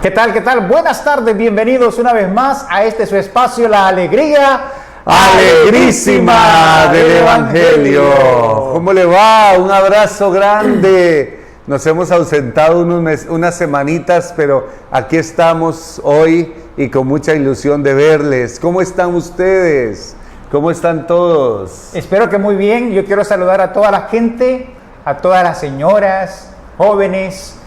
¿Qué tal? ¿Qué tal? Buenas tardes, bienvenidos una vez más a este su espacio, la alegría alegrísima del Evangelio. ¿Cómo le va? Un abrazo grande. Nos hemos ausentado unas semanitas, pero aquí estamos hoy y con mucha ilusión de verles. ¿Cómo están ustedes? ¿Cómo están todos? Espero que muy bien. Yo quiero saludar a toda la gente, a todas las señoras, jóvenes,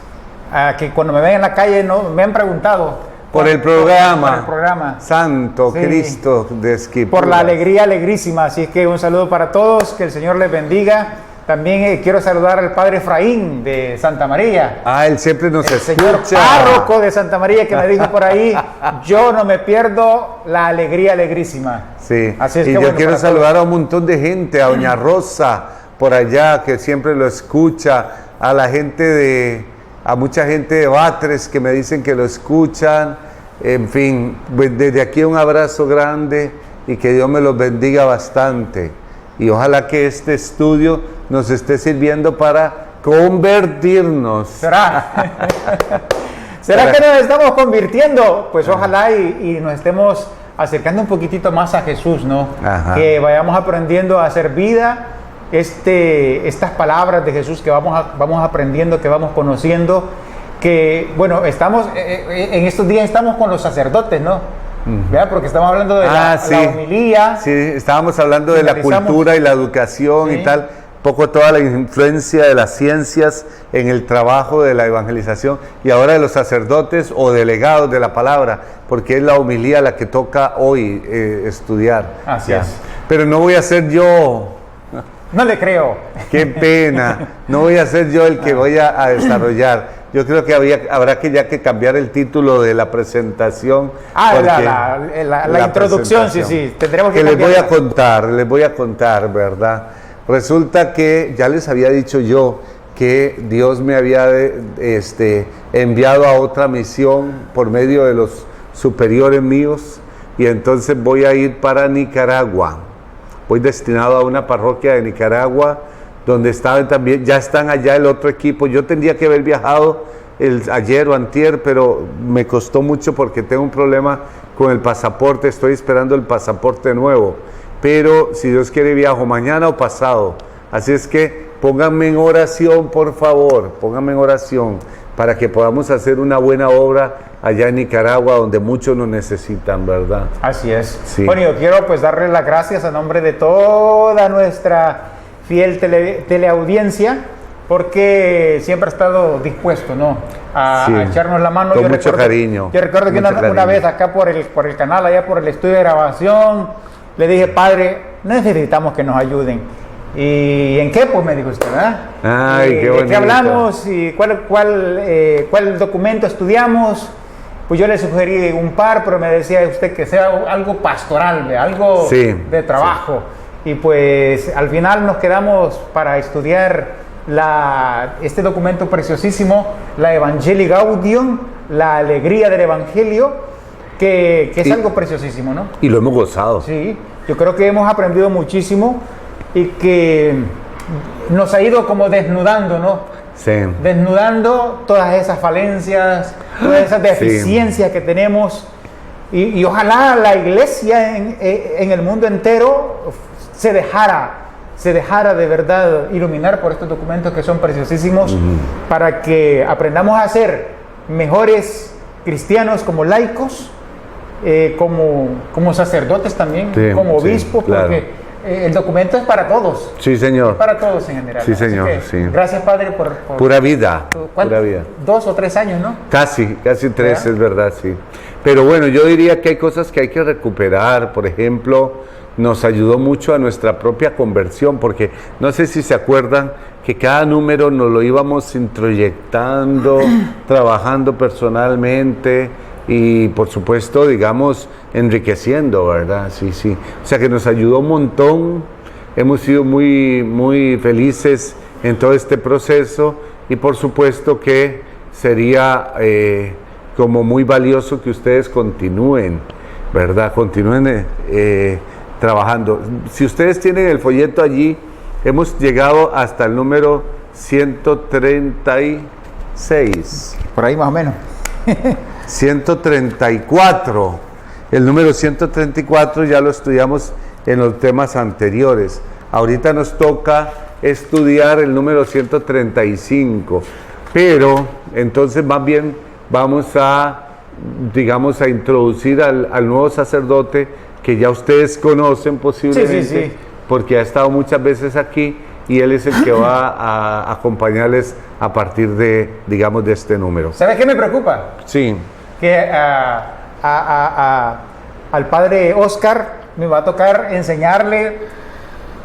que cuando me ven en la calle me han preguntado por el programa. Por el programa. Santo sí. Cristo de Esquipulas. Por la alegría alegrísima. Así es que un saludo para todos, que el Señor les bendiga. También quiero saludar al Padre Efraín de Santa María. Él siempre nos escucha. El señor párroco de Santa María que me dijo por ahí, yo no me pierdo la alegría alegrísima. Sí, así es y que yo bueno, quiero saludar a un montón de gente, a Doña Rosa por allá que siempre lo escucha, a la gente a mucha gente de Batres que me dicen que lo escuchan. En fin, desde aquí un abrazo grande y que Dios me los bendiga bastante. Y ojalá que este estudio nos esté sirviendo para convertirnos. ¿Será? ¿Será que nos estamos convirtiendo? Pues ojalá y nos estemos acercando un poquitito más a Jesús, ¿no? Ajá. Que vayamos aprendiendo a hacer vida estas palabras de Jesús que vamos aprendiendo, que vamos conociendo, que bueno, estamos en estos días estamos con los sacerdotes, ¿no? ¿Verdad? Porque estamos hablando de la homilía. Sí, estábamos hablando de la cultura y la educación, sí, y tal, poco toda la influencia de las ciencias en el trabajo de la evangelización y ahora de los sacerdotes o delegados de la palabra, porque es la homilía la que toca hoy estudiar. Así es. Pero no voy a ser yo. No le creo. Qué pena. No voy a ser yo el que voy a desarrollar. Yo creo que habrá que cambiar el título de la presentación. La introducción, sí. Tendremos que les voy a contar, ¿verdad? Resulta que ya les había dicho yo que Dios me había enviado a otra misión por medio de los superiores míos y entonces voy a ir para Nicaragua. Voy destinado a una parroquia de Nicaragua donde ya están allá el otro equipo. Yo tendría que haber viajado ayer o antier, pero me costó mucho porque tengo un problema con el pasaporte. Estoy esperando el pasaporte nuevo, pero si Dios quiere viajo mañana o pasado. Así es que pónganme en oración, por favor, pónganme en oración para que podamos hacer una buena obra allá en Nicaragua, donde muchos nos necesitan, ¿verdad? Así es. Sí. Bueno, yo quiero pues darle las gracias a nombre de toda nuestra fiel teleaudiencia, porque siempre ha estado dispuesto, ¿no? A echarnos la mano. Con mucho cariño. Yo recuerdo que una vez acá por el canal, allá por el estudio de grabación, le dije, padre, necesitamos que nos ayuden. ¿Y en qué? Pues me dijo usted, ¿verdad? Ay, qué bonito. ¿De qué hablamos? ¿Y cuál documento estudiamos? Pues yo le sugerí un par, pero me decía usted que sea algo pastoral, algo de trabajo. Sí. Y pues al final nos quedamos para estudiar este documento preciosísimo, la Evangelii Gaudium, la alegría del Evangelio, que es algo preciosísimo, ¿no? Y lo hemos gozado. Sí, yo creo que hemos aprendido muchísimo y que nos ha ido como desnudando, ¿no? Sí. Desnudando todas esas falencias, todas esas deficiencias que tenemos y ojalá la iglesia en el mundo entero se dejara de verdad iluminar por estos documentos que son preciosísimos, para que aprendamos a ser mejores cristianos como laicos, como sacerdotes también, como obispos, porque el documento es para todos. Sí, señor. Es para todos en general. Sí, señor. Sí. Gracias, Padre, por pura vida. Pura vida. 2 o 3 años, ¿no? Casi 3, es verdad, sí. Pero bueno, yo diría que hay cosas que hay que recuperar. Por ejemplo, nos ayudó mucho a nuestra propia conversión, porque no sé si se acuerdan que cada número nos lo íbamos introyectando, trabajando personalmente y por supuesto, digamos, enriqueciendo, ¿verdad? Sí. O sea que nos ayudó un montón, hemos sido muy, muy felices en todo este proceso y por supuesto que sería como muy valioso que ustedes continúen, ¿verdad? Continúen trabajando. Si ustedes tienen el folleto allí, hemos llegado hasta el número 136. Por ahí más o menos. 134. El número 134 ya lo estudiamos en los temas anteriores. Ahorita nos toca estudiar el número 135. Pero entonces más bien vamos a, digamos, a introducir al nuevo sacerdote que ya ustedes conocen posiblemente, porque ha estado muchas veces aquí y él es el que va a acompañarles a partir de, digamos, de este número. ¿Sabes qué me preocupa? Sí. Que al padre Oscar me va a tocar enseñarle,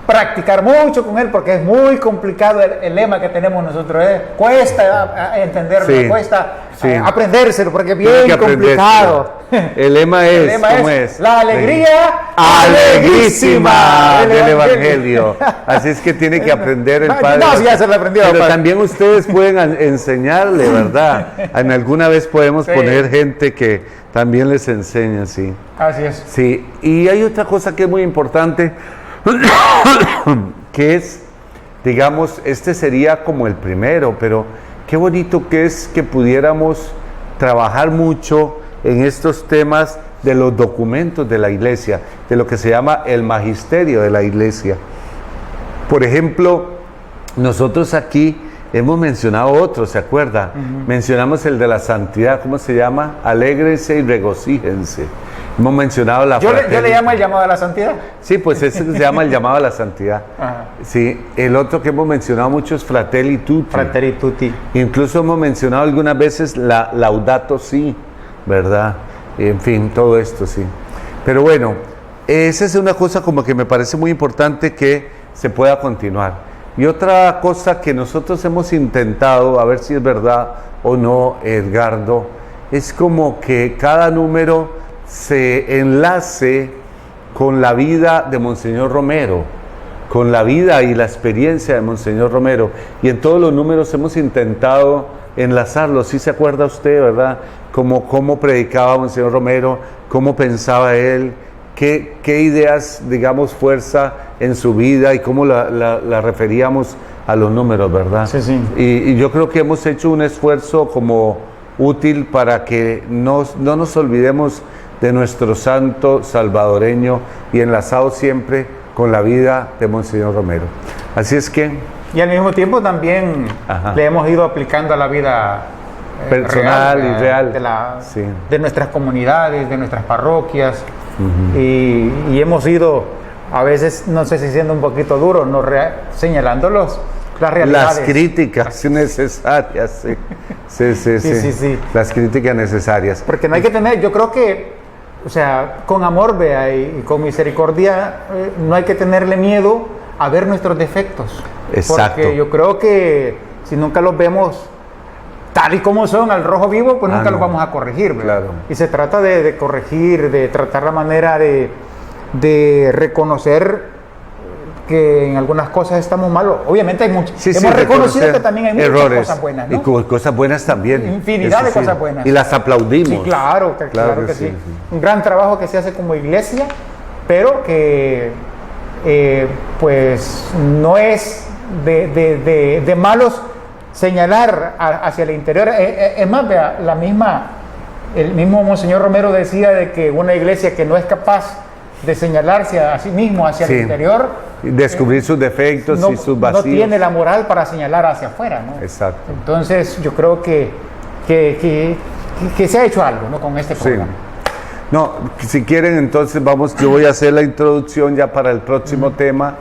practicar mucho con él, porque es muy complicado el lema que tenemos nosotros. Cuesta entenderlo, cuesta aprendérselo, porque es bien complicado. El lema es, ¿cómo es? La alegría alegrísima del Evangelio. Así es que tiene que aprender el Padre. No, ya se lo aprendió. Pero también ustedes pueden enseñarle, ¿verdad? En alguna vez podemos poner gente que también les enseña, sí. Así es. Sí, y hay otra cosa que es muy importante, que es, digamos, este sería como el primero, pero qué bonito que es que pudiéramos trabajar mucho en estos temas de los documentos de la iglesia, de lo que se llama el magisterio de la iglesia. Por ejemplo, nosotros aquí hemos mencionado otro, ¿se acuerda? Mencionamos el de la santidad, ¿cómo se llama? Alégrense y regocíjense. Hemos mencionado la fraternidad. Yo le llamo el llamado a la santidad. Sí, pues ese se llama el llamado a la santidad. Ajá. Sí, el otro que hemos mencionado mucho es Fratelli Tutti. Fratelli Tutti. Incluso hemos mencionado algunas veces la Laudato Si, ¿verdad? En fin, todo esto, sí. Pero bueno, esa es una cosa como que me parece muy importante que se pueda continuar. Y otra cosa que nosotros hemos intentado, a ver si es verdad o no, Edgardo, es como que cada número se enlace con la vida de Monseñor Romero, con la vida y la experiencia de Monseñor Romero. Y en todos los números hemos intentado enlazarlo. ¿Sí se acuerda usted, verdad? Cómo predicaba Monseñor Romero, cómo pensaba él, qué ideas, digamos, fuerza en su vida y cómo la referíamos a los números, ¿verdad? Sí, sí. Y yo creo que hemos hecho un esfuerzo como útil para que no nos olvidemos de nuestro santo salvadoreño y enlazado siempre con la vida de Monseñor Romero. Así es que... Y al mismo tiempo también le hemos ido aplicando a la vida personal real de nuestras comunidades, de nuestras parroquias, y hemos ido, a veces, no sé si siendo un poquito duro, señalando las realidades. Las críticas necesarias, sí. Las críticas necesarias. Porque no hay que tener, yo creo que, o sea, con amor, vea, y con misericordia, no hay que tenerle miedo a ver nuestros defectos. Exacto. Porque yo creo que si nunca los vemos tal y como son, al rojo vivo, pues nunca los vamos a corregir, ¿verdad? Claro. Y se trata de corregir, de tratar la manera de reconocer que en algunas cosas estamos malos. Obviamente hay muchas. Hemos reconocido que también hay muchas errores, cosas buenas, ¿no? Y cosas buenas también. Infinidad de cosas buenas. Y las aplaudimos. Sí, claro que sí. Un gran trabajo que se hace como iglesia, pero que pues no es de malos señalar hacia el interior. Es más, vea, el mismo Monseñor Romero decía de que una iglesia que no es capaz de señalarse a sí mismo hacia el interior, descubrir sus defectos y sus vacíos, no tiene la moral para señalar hacia afuera, ¿no? Exacto. Entonces yo creo que se ha hecho algo, ¿no?, con este programa. No, si quieren, entonces yo voy a hacer la introducción ya para el próximo tema,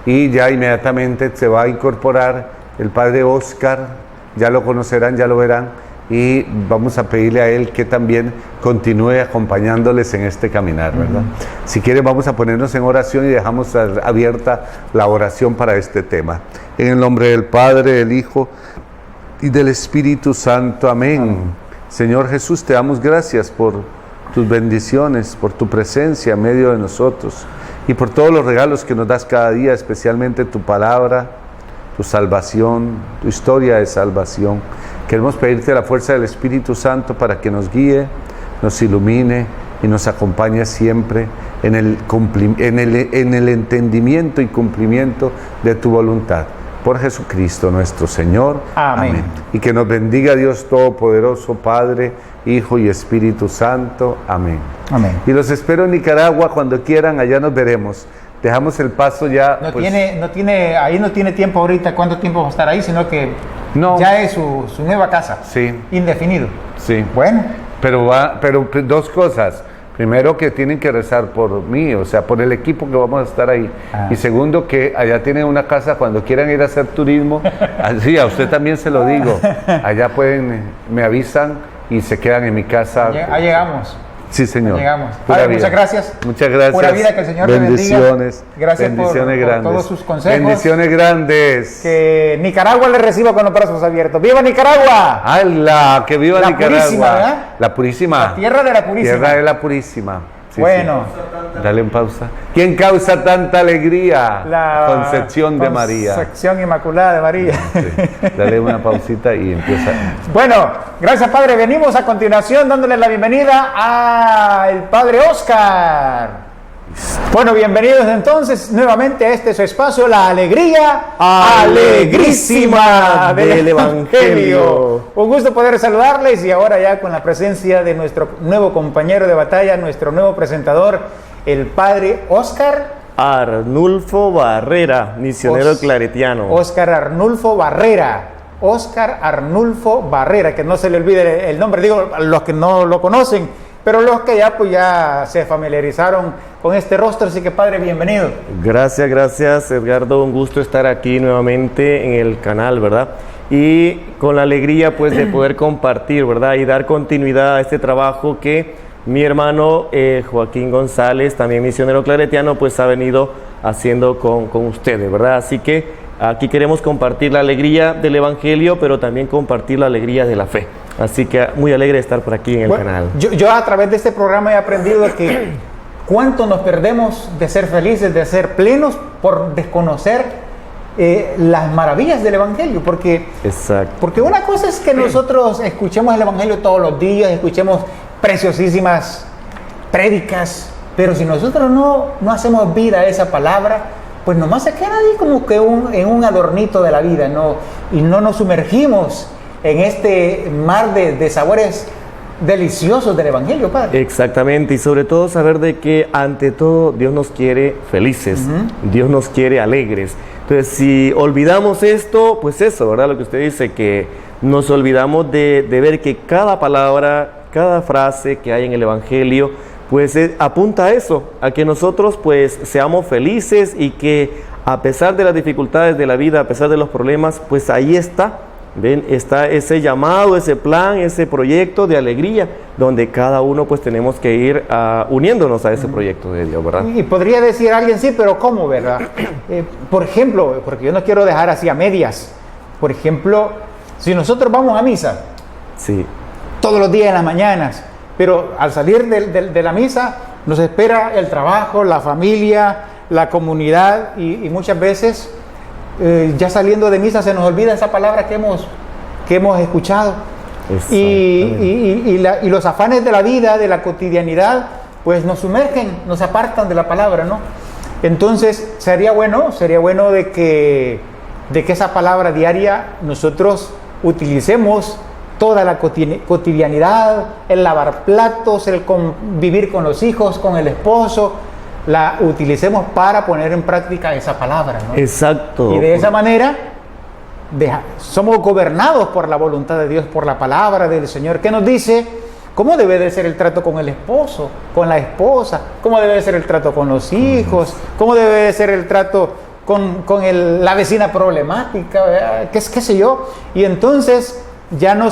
y ya inmediatamente se va a incorporar el padre Oscar. Ya lo conocerán, ya lo verán, y vamos a pedirle a él que también continúe acompañándoles en este caminar, ¿verdad? Si quieren, vamos a ponernos en oración y dejamos abierta la oración para este tema. En el nombre del Padre, del Hijo y del Espíritu Santo. Amén. Señor Jesús, te damos gracias por tus bendiciones, por tu presencia en medio de nosotros y por todos los regalos que nos das cada día, especialmente tu palabra, tu salvación, tu historia de salvación. Queremos pedirte la fuerza del Espíritu Santo para que nos guíe, nos ilumine y nos acompañe siempre en el entendimiento y cumplimiento de tu voluntad. Por Jesucristo nuestro Señor. Amén. Y que nos bendiga Dios Todopoderoso, Padre, Hijo y Espíritu Santo. Amén. Amén. Y los espero en Nicaragua cuando quieran, allá nos veremos. Dejamos el paso ya. No tiene tiempo ahorita cuánto tiempo va a estar ahí, sino que ya es su nueva casa. Sí. Indefinido. Sí. Bueno. Pero dos cosas. Primero, que tienen que rezar por mí, o sea, por el equipo que vamos a estar ahí. Y segundo, que allá tienen una casa cuando quieran ir a hacer turismo. Así, a usted también se lo digo. Allá me avisan y se quedan en mi casa. Allá llegamos. Sí, señor. Llegamos. Padre, muchas gracias. Muchas gracias. Pura vida, que el Señor te bendiga. Gracias por todos sus consejos. Bendiciones grandes. Que Nicaragua le reciba con los brazos abiertos. ¡Viva Nicaragua! ¡Hala! ¡Que viva la Nicaragua! Purísima, ¿verdad? La Purísima. La tierra de la Purísima. Tierra de la Purísima. Sí, bueno. Sí. Dale en pausa. ¿Quién causa tanta alegría? La Concepción de María. Concepción Inmaculada de María. Sí. Dale una pausita y empieza. Bueno, gracias, Padre. Venimos a continuación dándole la bienvenida al Padre Oscar. Bueno, bienvenidos entonces nuevamente a este su espacio, la alegría alegrísima del Evangelio. Un gusto poder saludarles y ahora ya con la presencia de nuestro nuevo compañero de batalla, nuestro nuevo presentador, el Padre Oscar Arnulfo Barrera, misionero claretiano. Oscar Arnulfo Barrera. Oscar Arnulfo Barrera, que no se le olvide el nombre, digo, los que no lo conocen, pero los que ya se familiarizaron con este rostro, así que Padre, bienvenido. Gracias Edgardo, un gusto estar aquí nuevamente en el canal, ¿verdad? Y con la alegría pues de poder compartir, ¿verdad? Y dar continuidad a este trabajo que mi hermano Joaquín González, también misionero claretiano, pues ha venido haciendo con ustedes, ¿verdad? Así que aquí queremos compartir la alegría del Evangelio, pero también compartir la alegría de la fe. Así que muy alegre de estar por aquí en el canal. Yo a través de este programa he aprendido que cuánto nos perdemos de ser felices, de ser plenos, por desconocer las maravillas del Evangelio. Porque una cosa es que nosotros escuchemos el Evangelio todos los días, escuchemos preciosísimas prédicas, pero si nosotros no hacemos vida a esa palabra, pues nomás se queda ahí como que en un adornito de la vida, ¿no? Y no nos sumergimos en este mar de sabores deliciosos del Evangelio, Padre. Exactamente, y sobre todo saber de que ante todo Dios nos quiere felices, Dios nos quiere alegres. Entonces, si olvidamos esto, pues eso, ¿verdad? Lo que usted dice, que nos olvidamos de ver que cada palabra, cada frase que hay en el Evangelio, pues apunta a eso, a que nosotros pues seamos felices y que a pesar de las dificultades de la vida, a pesar de los problemas, pues ahí está. ¿Ven? Está ese llamado, ese plan, ese proyecto de alegría, donde cada uno pues tenemos que ir uniéndonos a ese proyecto de Dios, ¿verdad? Y podría decir alguien, sí, pero ¿cómo, verdad? Por ejemplo, porque yo no quiero dejar así a medias. Por ejemplo, si nosotros vamos a misa, sí, todos los días en las mañanas, pero al salir de la misa nos espera el trabajo, la familia, la comunidad y muchas veces ya saliendo de misa se nos olvida esa palabra que hemos escuchado. Y los afanes de la vida, de la cotidianidad, pues nos sumergen, nos apartan de la palabra, ¿no? Entonces sería bueno de que esa palabra diaria nosotros utilicemos toda la cotidianidad, el lavar platos, el convivir con los hijos, con el esposo, la utilicemos para poner en práctica esa palabra, ¿no? Exacto. Y de esa manera somos gobernados por la voluntad de Dios, por la palabra del Señor, que nos dice cómo debe de ser el trato con el esposo, con la esposa, cómo debe de ser el trato con los hijos, cómo debe de ser el trato con la vecina problemática, qué sé yo. Y entonces ya no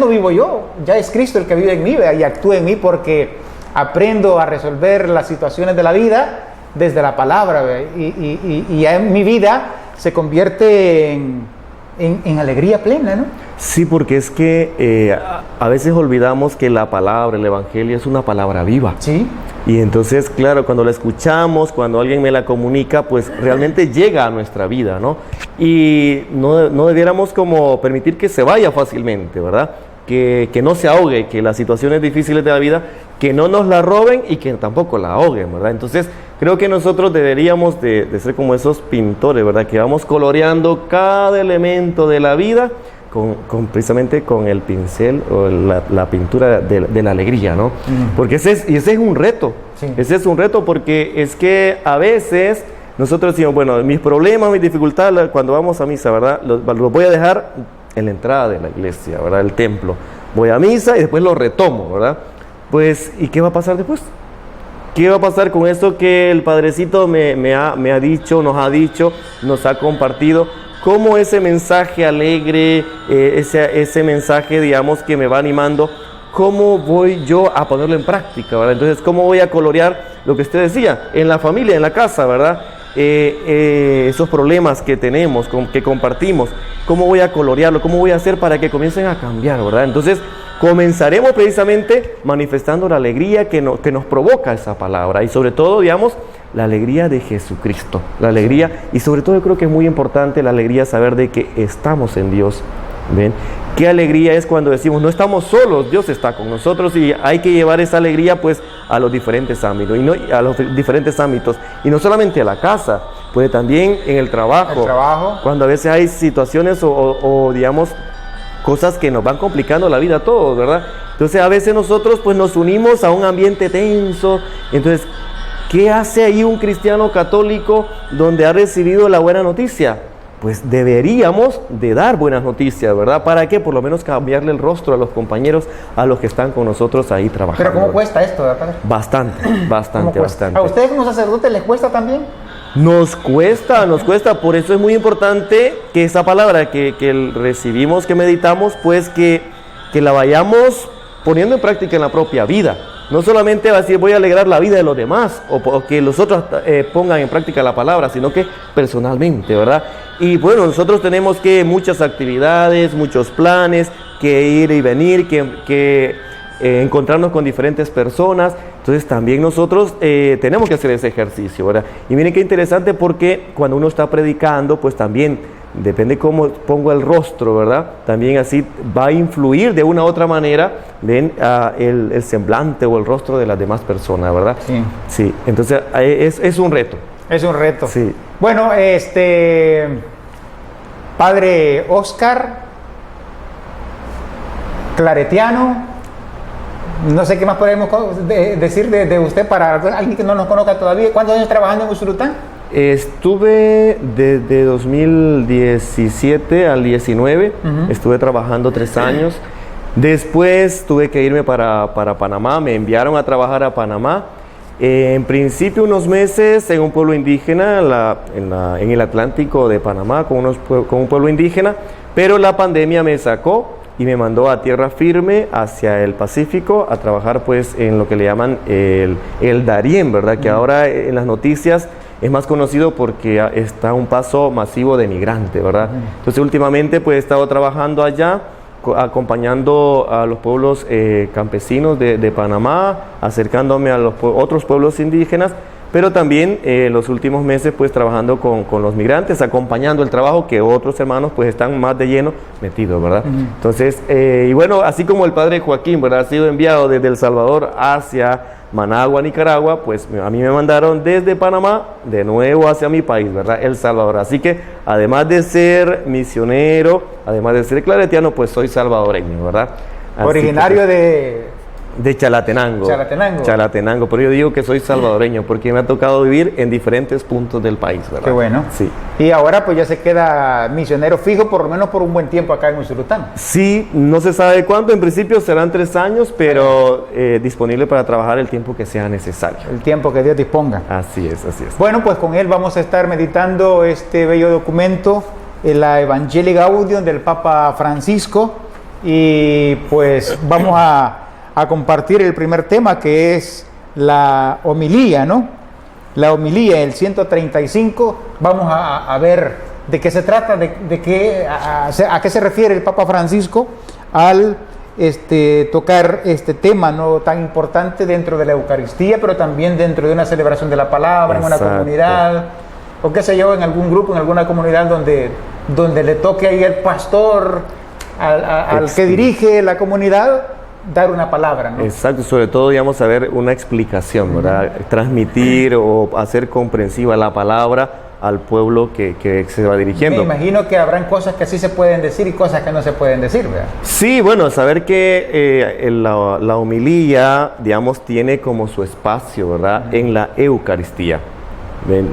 vivo yo, ya es Cristo el que vive en mí y actúa en mí, porque aprendo a resolver las situaciones de la vida desde la palabra, y ya en mi vida se convierte en alegría plena, ¿no? Sí, porque es que a veces olvidamos que la palabra, el Evangelio, es una palabra viva. Sí. Y entonces, claro, cuando la escuchamos, cuando alguien me la comunica, pues realmente llega a nuestra vida, ¿no? Y no debiéramos como permitir que se vaya fácilmente, ¿verdad? Que no se ahogue, que las situaciones difíciles de la vida, que no nos la roben y que tampoco la ahoguen, ¿verdad? Entonces, creo que nosotros deberíamos de ser como esos pintores, ¿verdad? Que vamos coloreando cada elemento de la vida precisamente con el pincel o la pintura de la alegría, ¿no? Porque ese es un reto. Sí. Ese es un reto porque es que a veces nosotros decimos, bueno, mis problemas, mis dificultades, cuando vamos a misa, ¿verdad? Los voy a dejar en la entrada de la iglesia, ¿verdad? El templo. Voy a misa y después lo retomo, ¿verdad? Pues, ¿y qué va a pasar después? ¿Qué va a pasar con esto que el Padrecito me ha dicho, nos ha compartido? ¿Cómo ese mensaje alegre, ese mensaje, digamos, que me va animando, cómo voy yo a ponerlo en práctica, ¿verdad? Entonces, ¿cómo voy a colorear lo que usted decía? En la familia, en la casa, ¿verdad? Esos problemas que tenemos, que compartimos, ¿cómo voy a colorearlo? ¿Cómo voy a hacer para que comiencen a cambiar, ¿verdad? Entonces, comenzaremos precisamente manifestando la alegría que nos provoca esa palabra y sobre todo, digamos, la alegría de Jesucristo, la alegría y sobre todo yo creo que es muy importante la alegría saber de que estamos en Dios, ¿ven? Qué alegría es cuando decimos no estamos solos, Dios está con nosotros y hay que llevar esa alegría pues a los diferentes ámbitos y no solamente a la casa, pues también en el trabajo, cuando a veces hay situaciones o digamos cosas que nos van complicando la vida a todos, ¿verdad? Entonces a veces nosotros pues nos unimos a un ambiente tenso. Entonces, ¿qué hace ahí un cristiano católico donde ha recibido la buena noticia? Pues deberíamos de dar buenas noticias, ¿verdad? ¿Para qué? Por lo menos cambiarle el rostro a los compañeros, a los que están con nosotros ahí trabajando. Pero ¿cómo cuesta esto, padre? Bastante. ¿A ustedes como sacerdotes les cuesta también? Nos cuesta, por eso es muy importante que esa palabra que recibimos, que meditamos, pues que la vayamos poniendo en práctica en la propia vida. No solamente va a decir voy a alegrar la vida de los demás o que los otros pongan en práctica la palabra, sino que personalmente, ¿verdad? Y bueno, nosotros tenemos que muchas actividades, muchos planes, que ir y venir, que encontrarnos con diferentes personas. Entonces también nosotros tenemos que hacer ese ejercicio, ¿verdad? Y miren qué interesante porque cuando uno está predicando, pues también depende cómo pongo el rostro, ¿verdad? También así va a influir de una u otra manera, ven, el semblante o el rostro de las demás personas, ¿verdad? Sí. Sí, entonces es un reto. Es un reto. Sí. Bueno, Padre Oscar, claretiano, no sé qué más podemos decir de usted para alguien que no nos conozca todavía. ¿Cuántos años trabajando en Usulután? Estuve desde 2017 al 19, estuve trabajando 3 años. Después tuve que irme para Panamá, me enviaron a trabajar a Panamá. En principio unos meses en un pueblo indígena, en el Atlántico de Panamá, con un pueblo indígena, pero la pandemia me sacó y me mandó a tierra firme hacia el Pacífico a trabajar pues en lo que le llaman el Darién, ¿verdad? Que ahora en las noticias es más conocido porque está un paso masivo de migrantes, ¿verdad? Entonces últimamente pues he estado trabajando allá, acompañando a los pueblos campesinos de Panamá, acercándome a los otros pueblos indígenas, pero también los últimos meses pues trabajando con los migrantes, acompañando el trabajo que otros hermanos pues están más de lleno metidos, ¿verdad? Entonces, y bueno, así como el padre Joaquín, ¿verdad? Ha sido enviado desde El Salvador hacia Managua, Nicaragua, pues a mí me mandaron desde Panamá de nuevo hacia mi país, ¿verdad? El Salvador. Así que además de ser misionero, además de ser claretiano, pues soy salvadoreño, ¿verdad? Así Originario que, de Chalatenango. Chalatenango, pero yo digo que soy salvadoreño porque me ha tocado vivir en diferentes puntos del país, ¿verdad? Qué bueno. Sí. Y ahora pues ya se queda misionero fijo por lo menos por un buen tiempo acá en Usulután. Sí, no se sabe cuánto, en principio serán 3 años, pero disponible para trabajar el tiempo que sea necesario. El tiempo que Dios disponga. Así es. Bueno, pues con él vamos a estar meditando este bello documento, la Evangelii Gaudium del Papa Francisco, y pues vamos a compartir el primer tema, que es la homilía, ¿no? La homilía, el 135. Vamos a ver de qué se trata, a qué se refiere el Papa Francisco al tocar este tema, ¿no?, tan importante dentro de la Eucaristía, pero también dentro de una celebración de la palabra. Exacto. En una comunidad, o qué sé yo, en algún grupo, en alguna comunidad donde le toque ahí el pastor, al que dirige la comunidad, dar una palabra, ¿no? Exacto, sobre todo, digamos, saber una explicación, ¿verdad? Transmitir o hacer comprensiva la palabra al pueblo que se va dirigiendo. Me imagino que habrán cosas que sí se pueden decir y cosas que no se pueden decir, ¿verdad? Sí, bueno, saber que la homilía, digamos, tiene como su espacio, ¿verdad?, en la Eucaristía.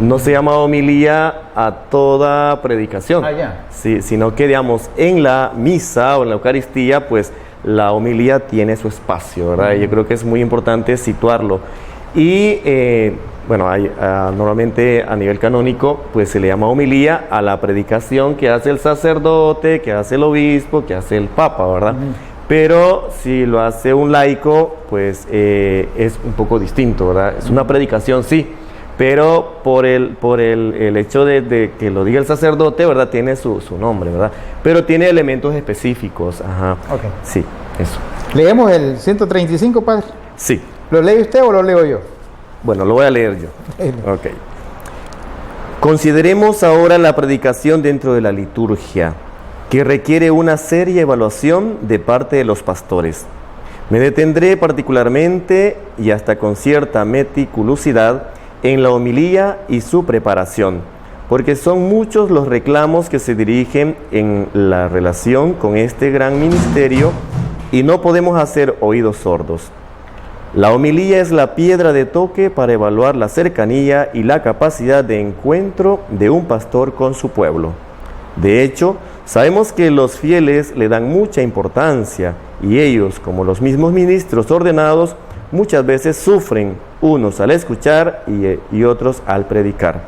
No se llama homilía a toda predicación, sí, sino que, digamos, en la misa o en la Eucaristía, pues la homilía tiene su espacio, ¿verdad? Y yo creo que es muy importante situarlo. Y bueno, normalmente a nivel canónico, pues se le llama homilía a la predicación que hace el sacerdote, que hace el obispo, que hace el papa, ¿verdad? Pero si lo hace un laico, pues es un poco distinto, ¿verdad? Es una predicación, sí, pero por el hecho de que lo diga el sacerdote, ¿verdad?, tiene su nombre, ¿verdad? Pero tiene elementos específicos. Ajá. Okay. Sí, eso. ¿Leemos el 135, padre? Sí. ¿Lo lee usted o lo leo yo? Bueno, lo voy a leer yo. Ok. Consideremos ahora la predicación dentro de la liturgia, que requiere una seria evaluación de parte de los pastores. Me detendré particularmente y hasta con cierta meticulosidad en la homilía y su preparación, porque son muchos los reclamos que se dirigen en la relación con este gran ministerio y no podemos hacer oídos sordos. La homilía es la piedra de toque para evaluar la cercanía y la capacidad de encuentro de un pastor con su pueblo. De hecho, sabemos que los fieles le dan mucha importancia y ellos, como los mismos ministros ordenados, muchas veces sufren, unos al escuchar y otros al predicar.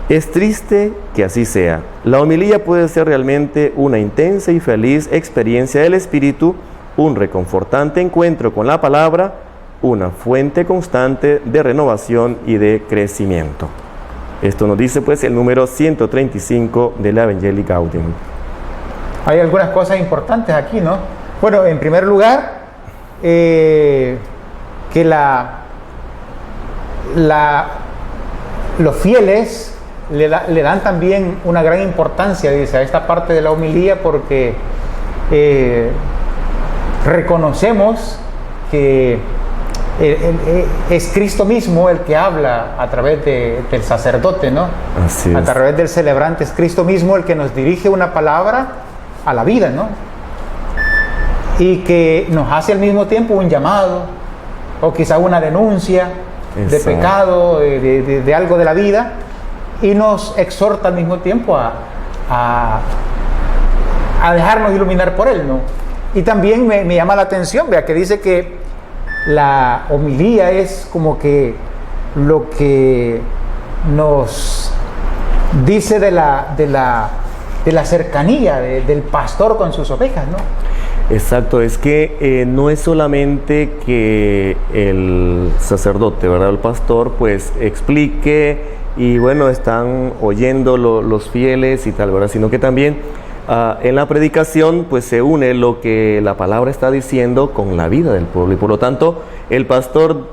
Es triste que así sea. La homilía puede ser realmente una intensa y feliz experiencia del Espíritu, un reconfortante encuentro con la palabra, una fuente constante de renovación y de crecimiento. Esto nos dice pues el número 135 de la Evangelii Gaudium. Hay algunas cosas importantes aquí, ¿no? Bueno, en primer lugar, que los fieles le dan también una gran importancia, dice, a esta parte de la homilía, porque reconocemos que es Cristo mismo el que habla a través del sacerdote, ¿no? Así es. A través del celebrante es Cristo mismo el que nos dirige una palabra a la vida, ¿no? Y que nos hace al mismo tiempo un llamado o quizá una denuncia de pecado, de algo de la vida, y nos exhorta al mismo tiempo a dejarnos iluminar por él, ¿no? Y también me llama la atención, vea, que dice que la homilía es como que lo que nos dice de la cercanía del pastor con sus ovejas, ¿no? Exacto, es que no es solamente que el sacerdote, ¿verdad?, el pastor, pues explique y bueno, están oyendo los fieles y tal, ¿verdad?, sino que también en la predicación pues se une lo que la palabra está diciendo con la vida del pueblo, y por lo tanto el pastor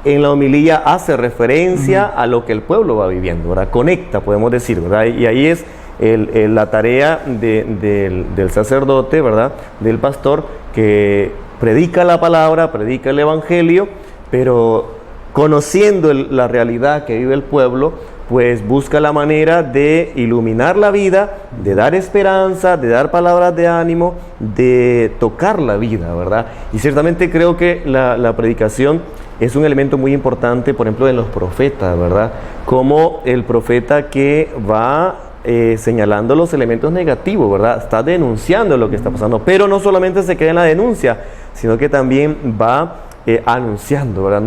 en la homilía hace referencia a lo que el pueblo va viviendo, ¿verdad?, conecta, podemos decir, ¿verdad?, y ahí es la tarea del sacerdote, ¿verdad?, del pastor, que predica la palabra, predica el evangelio, pero conociendo la realidad que vive el pueblo, pues busca la manera de iluminar la vida, de dar esperanza, de dar palabras de ánimo, de tocar la vida, ¿verdad? Y ciertamente creo que la predicación es un elemento muy importante, por ejemplo, en los profetas, ¿verdad? Como el profeta que va señalando los elementos negativos, ¿verdad? Está denunciando lo que está pasando, pero no solamente se queda en la denuncia, sino que también va anunciando, ¿verdad?,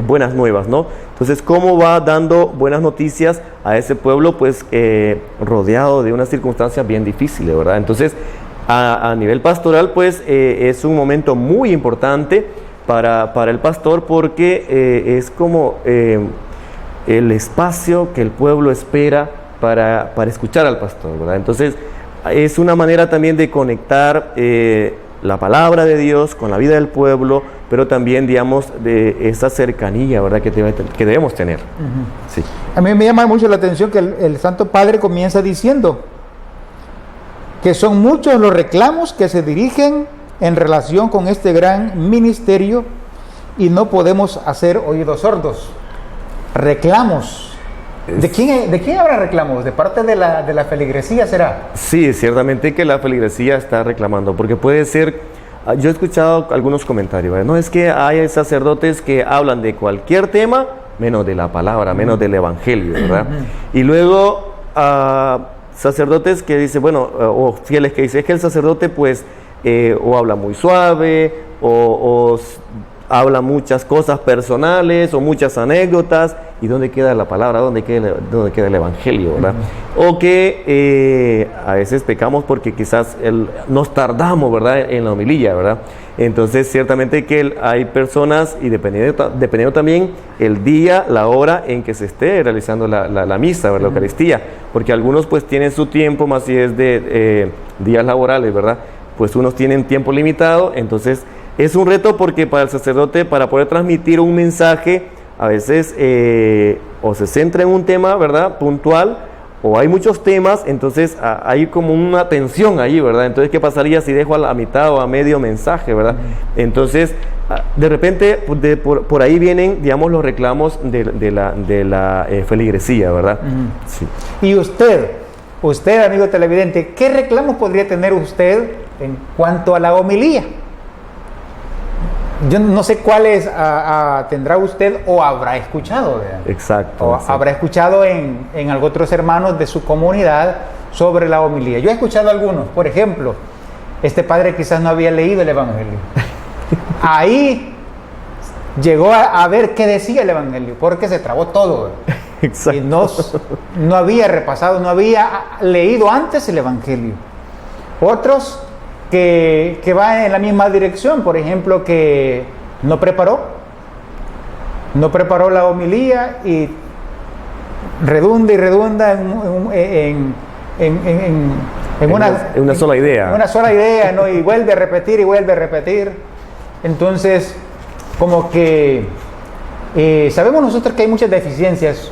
buenas nuevas, ¿no? Entonces, ¿cómo va dando buenas noticias a ese pueblo? Pues rodeado de unas circunstancias bien difíciles, ¿verdad? Entonces, a nivel pastoral, pues es un momento muy importante para el pastor, porque es como el espacio que el pueblo espera para escuchar al pastor, ¿verdad? Entonces, es una manera también de conectar la palabra de Dios con la vida del pueblo, pero también, digamos, de esa cercanía, ¿verdad?, que debemos tener. Sí. A mí me llama mucho la atención que el Santo Padre comienza diciendo que son muchos los reclamos que se dirigen en relación con este gran ministerio y no podemos hacer oídos sordos. Reclamos. ¿De quién habrá reclamos? ¿De parte de la feligresía será? Sí, ciertamente que la feligresía está reclamando, porque puede ser, yo he escuchado algunos comentarios, ¿verdad? No, es que hay sacerdotes que hablan de cualquier tema, menos de la palabra, menos del evangelio, ¿verdad? Y luego sacerdotes que dicen, bueno, o fieles que dicen, es que el sacerdote pues o habla muy suave, o habla muchas cosas personales, o muchas anécdotas, ¿y dónde queda la palabra? ¿Dónde queda el evangelio, verdad? O que a veces pecamos porque quizás nos tardamos, ¿verdad?, en la homilía, ¿verdad? Entonces, ciertamente que hay personas, y dependiendo también el día, la hora en que se esté realizando la misa, ¿verdad?, la Eucaristía, porque algunos pues tienen su tiempo, más si es de días laborales, ¿verdad?, pues unos tienen tiempo limitado. Entonces es un reto porque para el sacerdote, para poder transmitir un mensaje, a veces o se centra en un tema, ¿verdad?, puntual, o hay muchos temas, entonces hay como una tensión ahí, ¿verdad? Entonces, ¿qué pasaría si dejo a la mitad o a medio mensaje, ¿verdad? Entonces, de repente, por ahí vienen, digamos, los reclamos de la feligresía, ¿verdad? Sí. Y usted, amigo televidente, ¿qué reclamos podría tener usted en cuanto a la homilía? Yo no sé cuáles tendrá usted o habrá escuchado, ¿verdad? Exacto. O habrá escuchado en otros hermanos de su comunidad sobre la homilía. Yo he escuchado algunos. Por ejemplo, este padre quizás no había leído el Evangelio. Ahí llegó a ver qué decía el Evangelio, porque se trabó todo, ¿verdad? Exacto. Y no había repasado, no había leído antes el Evangelio. Otros que va en la misma dirección, por ejemplo, que no preparó la homilía y redunda en una sola idea. Una sola idea, ¿no? Y vuelve a repetir. Entonces, como que sabemos nosotros que hay muchas deficiencias.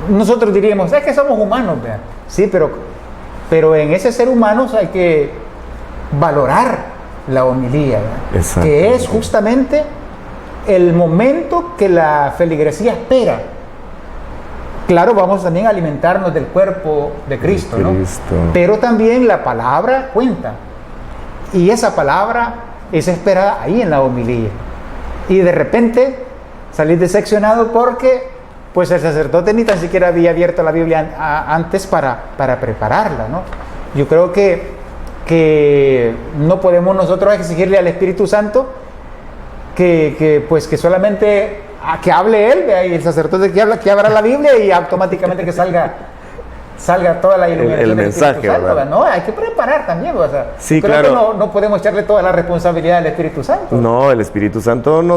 Nosotros diríamos, es que somos humanos, ¿verdad? Sí, pero en ese ser humano hay que valorar la homilía, ¿verdad? Que es justamente el momento que la feligresía espera. Claro, vamos también a alimentarnos del cuerpo de Cristo, ¿no? Pero también la palabra cuenta, y esa palabra es esperada ahí en la homilía, y de repente salir decepcionado porque pues el sacerdote ni tan siquiera había abierto la Biblia antes para prepararla, ¿no? Yo creo que no podemos nosotros exigirle al Espíritu Santo que solamente que hable él, y el sacerdote que abra la Biblia y automáticamente que salga toda la iluminación el mensaje, Santo, ¿verdad? No, hay que preparar también, o sea, sí, creo claro. que no podemos echarle toda la responsabilidad al Espíritu Santo. No, el Espíritu Santo no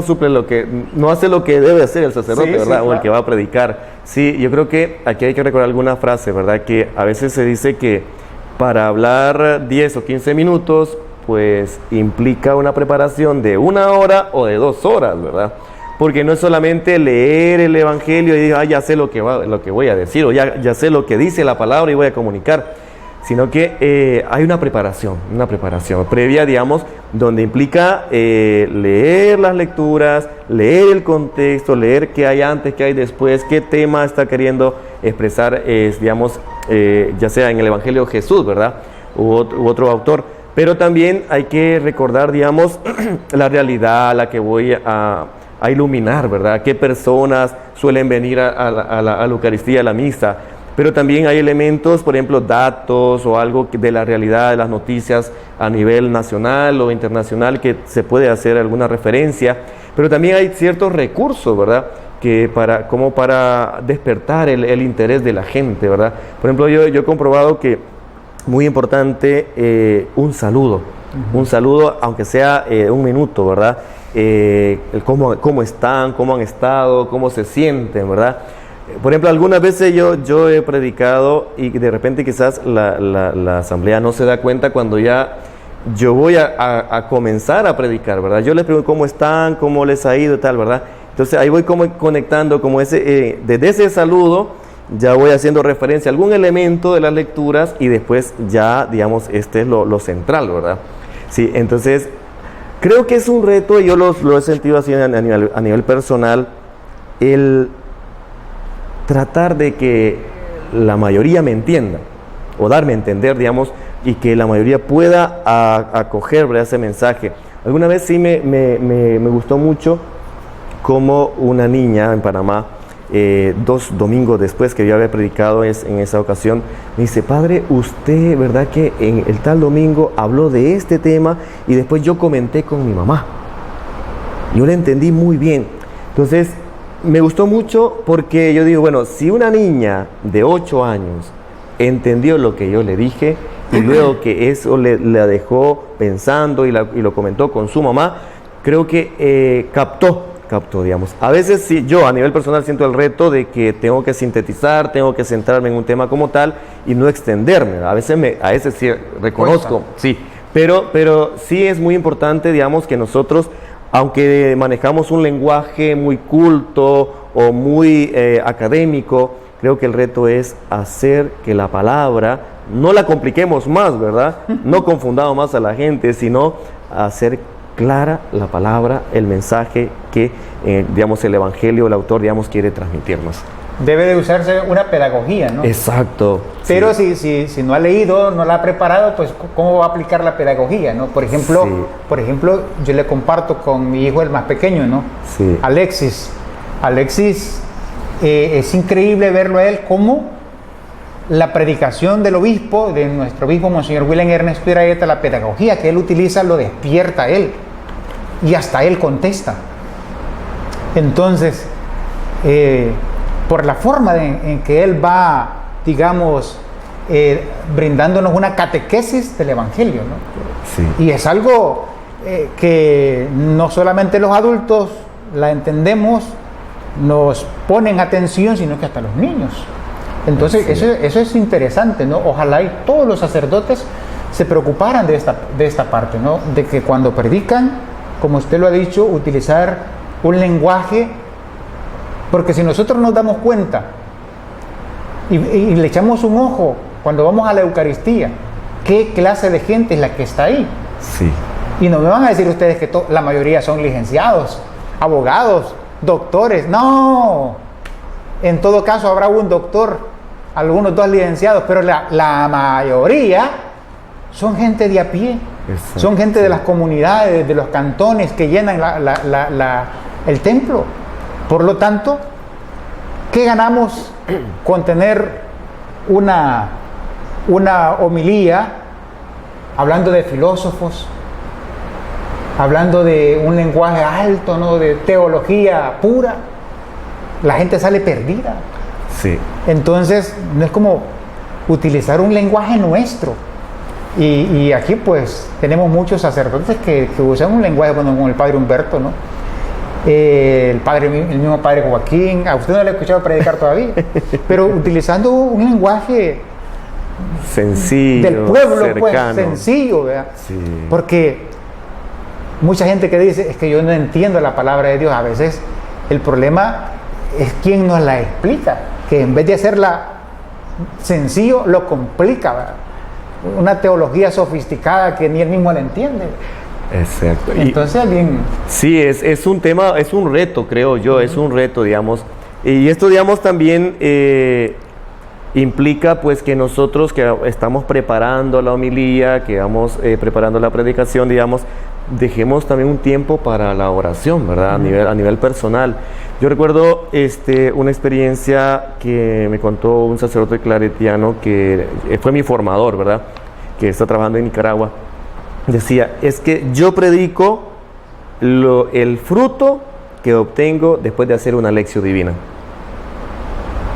hace lo que debe hacer el sacerdote, ¿verdad? Sí, claro. O el que va a predicar. Sí, yo creo que aquí hay que recordar alguna frase, ¿verdad? Que a veces se dice que para hablar 10 o 15 minutos, pues implica una preparación de 1 hora o de 2 horas, ¿verdad? Porque no es solamente leer el Evangelio y decir, ya sé lo que voy a decir, o ya sé lo que dice la palabra y voy a comunicar, sino que hay una preparación previa, digamos, donde implica leer las lecturas, leer el contexto, leer qué hay antes, qué hay después, qué tema está queriendo expresar, digamos, ya sea en el Evangelio Jesús, ¿verdad? U otro autor. Pero también hay que recordar, digamos, la realidad a la que voy a iluminar, ¿verdad? Qué personas suelen venir a la Eucaristía, a la misa. Pero también hay elementos, por ejemplo, datos o algo de la realidad de las noticias a nivel nacional o internacional que se puede hacer alguna referencia. Pero también hay ciertos recursos, ¿verdad?, que como para despertar el interés de la gente, ¿verdad? Por ejemplo, yo he comprobado que muy importante un saludo, aunque sea 1 minuto, ¿verdad? Cómo están, cómo han estado, cómo se sienten, ¿verdad? Por ejemplo, algunas veces yo he predicado y de repente quizás la asamblea no se da cuenta cuando ya yo voy a comenzar a predicar, ¿verdad? Yo les pregunto cómo están, cómo les ha ido y tal, ¿verdad? Entonces ahí voy como conectando como desde ese saludo ya voy haciendo referencia a algún elemento de las lecturas y después ya, digamos, este es lo central, ¿verdad? Sí, entonces creo que es un reto, y yo lo he sentido así a nivel personal, el tratar de que la mayoría me entienda, o darme a entender, digamos, y que la mayoría pueda acoger, ¿verdad?, ese mensaje. Alguna vez sí me gustó mucho como una niña en Panamá, 2 domingos después que yo había predicado en esa ocasión, me dice: padre, usted, ¿verdad que en el tal domingo habló de este tema y después yo comenté con mi mamá? Yo le entendí muy bien. Entonces, me gustó mucho porque yo digo, bueno, si una niña de 8 años entendió lo que yo le dije y luego que eso la dejó pensando y lo comentó con su mamá, creo que captó, digamos. A veces sí, yo a nivel personal siento el reto de que tengo que sintetizar, tengo que centrarme en un tema como tal y no extenderme. A veces sí reconozco, sí, pero sí es muy importante, digamos, que nosotros, aunque manejamos un lenguaje muy culto o muy académico, creo que el reto es hacer que la palabra no la compliquemos más, ¿verdad? No confundamos más a la gente, sino hacer clara la palabra, el mensaje que, digamos, el Evangelio, el autor, digamos, quiere transmitirnos. Debe de usarse una pedagogía, ¿no? Exacto. Pero sí. si no ha leído, no la ha preparado, pues ¿cómo va a aplicar la pedagogía, no? Por ejemplo, yo le comparto con mi hijo, el más pequeño, ¿no? Sí. Alexis, es increíble verlo a él cómo la predicación del obispo, de nuestro obispo, Monseñor William Ernesto Iraheta, la pedagogía que él utiliza lo despierta a él y hasta él contesta. Entonces, por la forma en que él va, digamos, brindándonos una catequesis del Evangelio, ¿no? Sí. Y es algo que no solamente los adultos la entendemos, nos ponen atención, sino que hasta los niños. Entonces, sí, eso es interesante, ¿no? Ojalá y todos los sacerdotes se preocuparan de esta parte, ¿no? De que cuando predican, como usted lo ha dicho, utilizar un lenguaje, porque si nosotros nos damos cuenta y le echamos un ojo cuando vamos a la Eucaristía, ¿qué clase de gente es la que está ahí? Sí. Y no me van a decir ustedes que la mayoría son licenciados, abogados, doctores. No, en todo caso habrá un doctor, algunos 2 licenciados, pero la mayoría son gente de a pie. Exacto. Son gente de las comunidades, de los cantones que llenan el templo. Por lo tanto, ¿qué ganamos con tener una homilía hablando de filósofos, hablando de un lenguaje alto, ¿no?, de teología pura? La gente sale perdida. Sí. Entonces, no es como utilizar un lenguaje nuestro. Y aquí, pues, tenemos muchos sacerdotes que usan un lenguaje, bueno, como el padre Humberto, ¿no? El mismo padre Joaquín. A usted no le he escuchado predicar todavía, pero utilizando un lenguaje sencillo, del pueblo, cercano, pues, sencillo, ¿verdad? Sí. Porque mucha gente que dice, es que yo no entiendo la palabra de Dios. A veces el problema es quien nos la explica, que en vez de hacerla sencillo, lo complica, ¿verdad? Una teología sofisticada que ni él mismo la entiende. Exacto. Entonces alguien... Sí, es un tema, es un reto, creo yo, es un reto, digamos. Y esto, digamos, también implica, pues, que nosotros que estamos preparando la homilía, que vamos preparando la predicación, digamos, dejemos también un tiempo para la oración, ¿verdad? A nivel personal. Yo recuerdo una experiencia que me contó un sacerdote claretiano que fue mi formador, ¿verdad? Que está trabajando en Nicaragua. Decía, es que yo predico el fruto que obtengo después de hacer una lección divina.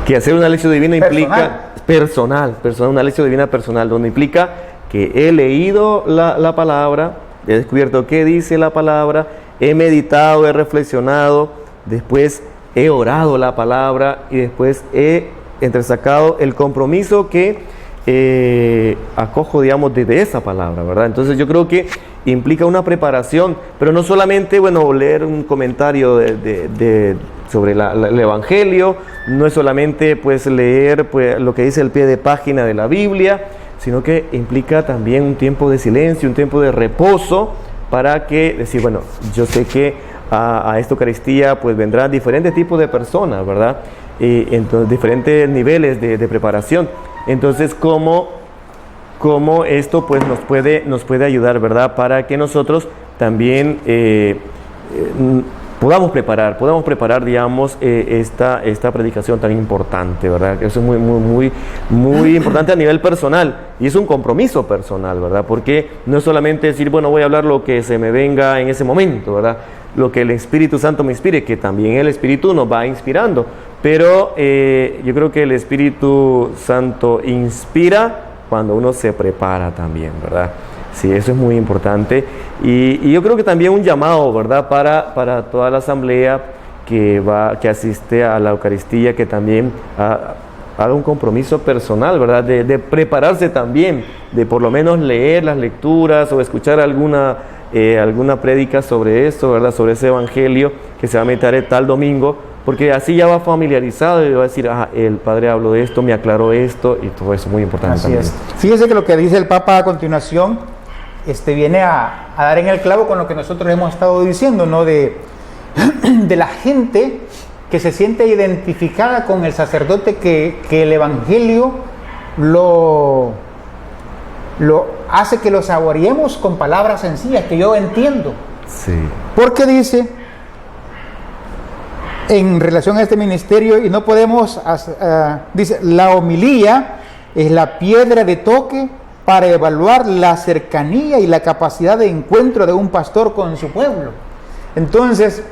Que hacer una lección divina implica personal, una lección divina personal, donde implica que he leído la palabra, he descubierto qué dice la palabra, he meditado, he reflexionado, después he orado la palabra y después he entresacado el compromiso que acojo, digamos, de esa palabra, ¿verdad? Entonces yo creo que implica una preparación, pero no solamente, bueno, leer un comentario sobre el Evangelio, no es solamente, pues, leer, pues, lo que dice el pie de página de la Biblia, sino que implica también un tiempo de silencio, un tiempo de reposo, para que decir, bueno, yo sé que a esta Eucaristía, pues, vendrán diferentes tipos de personas, ¿verdad? entonces, diferentes niveles de preparación. Entonces, ¿cómo esto pues nos puede ayudar, ¿verdad? Para que nosotros también podamos preparar, digamos, esta predicación tan importante, ¿verdad? Eso es muy importante a nivel personal, y es un compromiso personal, ¿verdad? Porque no es solamente decir, bueno, voy a hablar lo que se me venga en ese momento, ¿verdad? Lo que el Espíritu Santo me inspire, que también el Espíritu nos va inspirando, pero yo creo que el Espíritu Santo inspira cuando uno se prepara también, ¿verdad? Sí, eso es muy importante. Y yo creo que también un llamado, ¿verdad? Para toda la asamblea que asiste a la Eucaristía, que también haga un compromiso personal, ¿verdad? De prepararse también, de por lo menos leer las lecturas o escuchar alguna prédica sobre esto, ¿verdad? Sobre ese evangelio que se va a meditar tal domingo, porque así ya va familiarizado y va a decir, el Padre habló de esto, me aclaró esto, y todo eso es muy importante. Así también. es. Fíjese que lo que dice el Papa a continuación viene a dar en el clavo con lo que nosotros hemos estado diciendo, ¿no? De la gente que se siente identificada con el sacerdote, que el Evangelio lo hace que lo saboreemos con palabras sencillas que yo entiendo. Sí. Porque dice, en relación a este ministerio, y no podemos, dice, la homilía es la piedra de toque para evaluar la cercanía y la capacidad de encuentro de un pastor con su pueblo. Entonces,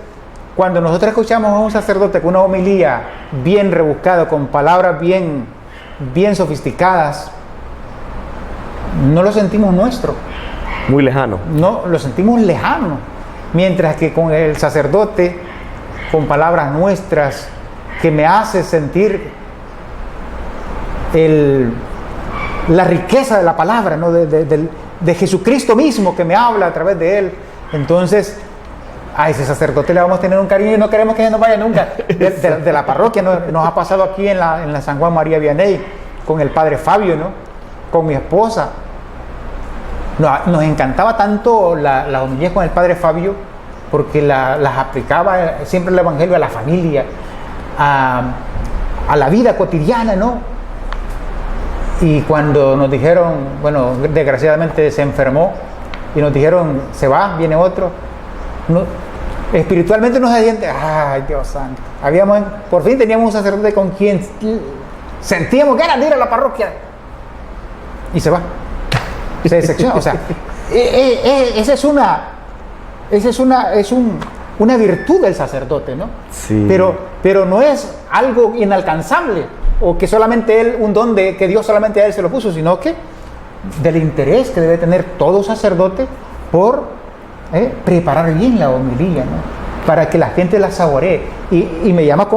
cuando nosotros escuchamos a un sacerdote con una homilía bien rebuscada, con palabras bien sofisticadas, no lo sentimos nuestro. Muy lejano. No, lo sentimos lejano. Mientras que con el sacerdote, con palabras nuestras, que me hace sentir la riqueza de la palabra, ¿no? de Jesucristo mismo que me habla a través de él. Entonces, a ese sacerdote le vamos a tener un cariño y no queremos que se nos vaya nunca de la parroquia. Nos ha pasado aquí en la San Juan María Vianney con el padre Fabio, ¿no? Con mi esposa. Nos encantaba tanto la homilía con el padre Fabio, porque las aplicaba siempre el Evangelio a la familia, a la vida cotidiana, ¿no? Y cuando nos dijeron, bueno, desgraciadamente se enfermó, y nos dijeron, se va, viene otro, espiritualmente nos siente, ay, Dios santo, por fin teníamos un sacerdote con quien sentíamos ganas de ir a la parroquia, y se va, se decepciona. O sea, esa es una virtud del sacerdote, ¿no? Sí. Pero no es algo inalcanzable, o que solamente un don que Dios solamente a él se lo puso, sino que del interés que debe tener todo sacerdote por preparar bien la homilía, ¿no? Para que la gente la saboree. Y me llama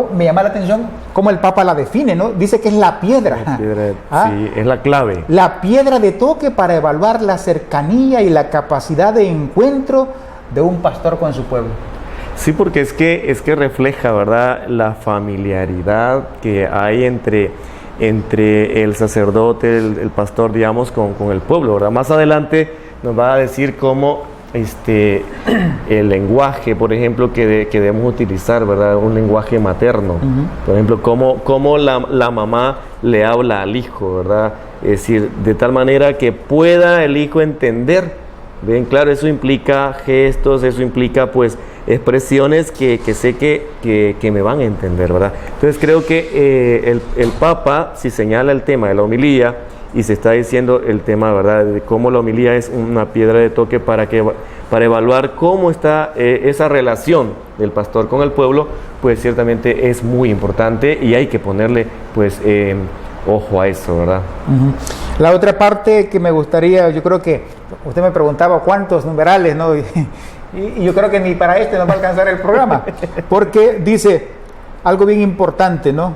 la atención cómo el Papa la define, ¿no? Dice que es la piedra. Sí, es la clave. La piedra de toque para evaluar la cercanía y la capacidad de encuentro de un pastor con su pueblo. Sí, porque es que refleja, ¿verdad?, la familiaridad que hay entre el sacerdote, el pastor, digamos, con el pueblo, ¿verdad? Más adelante nos va a decir cómo el lenguaje, por ejemplo, que debemos utilizar, ¿verdad? Un lenguaje materno. Uh-huh. Por ejemplo, cómo la mamá le habla al hijo, ¿verdad? Es decir, de tal manera que pueda el hijo entender. Bien, claro, eso implica gestos, eso implica, pues, expresiones que sé que me van a entender, ¿verdad? Entonces creo que el Papa, si señala el tema de la homilía y se está diciendo el tema, ¿verdad?, de cómo la homilía es una piedra de toque para evaluar cómo está esa relación del pastor con el pueblo, pues ciertamente es muy importante y hay que ponerle, pues, ojo a eso, ¿verdad? Uh-huh. La otra parte que me gustaría, yo creo que usted me preguntaba cuántos numerales, ¿no? Y yo creo que ni para no va a alcanzar el programa, porque dice algo bien importante, ¿no?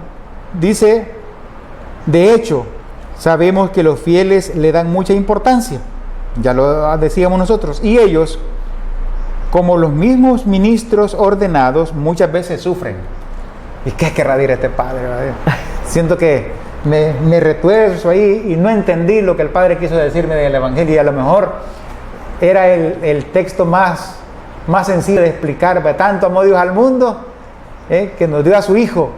Dice, de hecho, sabemos que los fieles le dan mucha importancia, ya lo decíamos nosotros, y ellos, como los mismos ministros ordenados, muchas veces sufren. ¿Y qué querrá decir este padre? Siento que me retuerzo ahí y no entendí lo que el padre quiso decirme del Evangelio, y a lo mejor era el texto más sencillo de explicar. Tanto amó Dios al mundo, que nos dio a su Hijo,